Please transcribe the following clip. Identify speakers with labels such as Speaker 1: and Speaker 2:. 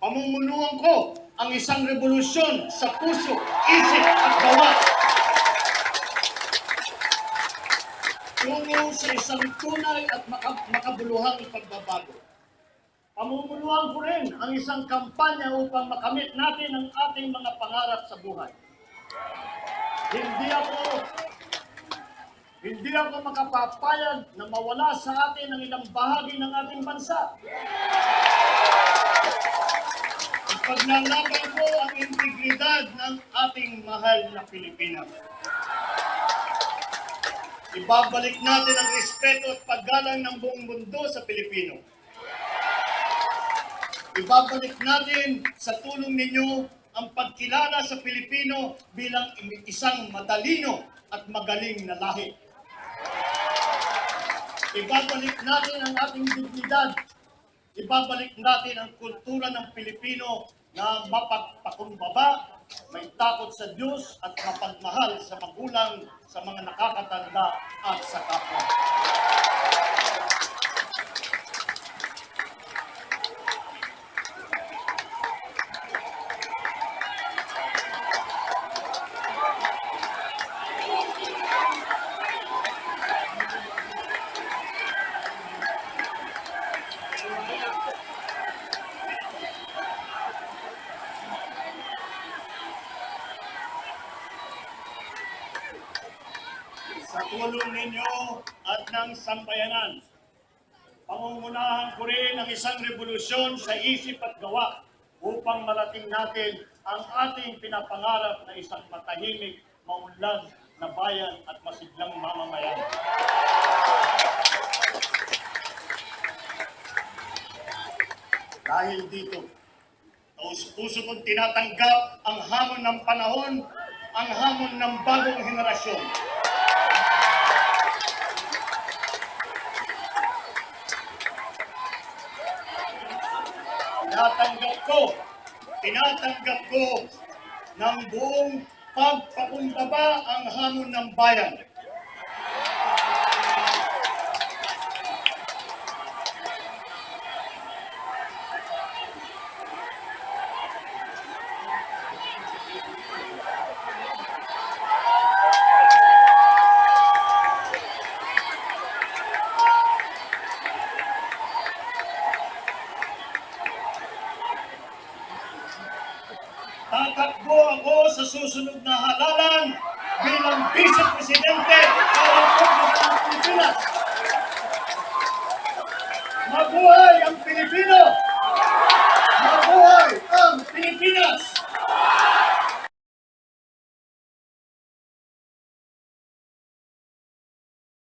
Speaker 1: Pamumunuan ko ang isang revolusyon sa puso, isip at gawa. Tungo sa isang tunay at makabuluhang pagbabago. Pamumunuan ko rin ang isang kampanya upang makamit natin ang ating mga pangarap sa buhay. Hindi ako makapapayag na mawala sa atin ang ilang bahagi ng ating bansa. Ipaglalaban ko ang integridad ng ating mahal na Pilipinas. Ibabalik natin ang respeto at paggalang ng buong mundo sa Pilipino. Ibabalik natin sa tulong ninyo ang pagkilala sa Pilipino bilang isang matalino at magaling na lahi. Ibabalik natin ang ating dignidad. Ibabalik natin ang kultura ng Pilipino na mapagpakumbaba, may takot sa Diyos at mapagmahal sa magulang, sa mga nakakatanda at sa kapwa. Sa tulong ninyo at ng sambayanan, pangungunahan ko rin ang isang revolusyon sa isip at gawa upang marating natin ang ating pinapangarap na isang matahimik, maunlad na bayan at masiglang mamamayan. Dahil dito, taus-puso kong tinatanggap ang hamon ng panahon, ang hamon ng bagong henerasyon. Tinatanggap ko ng buong pagpakumbaba ang hamon ng bayan. Tatakbo ako sa susunod na halalan bilang Vice Presidente ng Republika ng Pilipinas. Mabuhay ang Pilipino!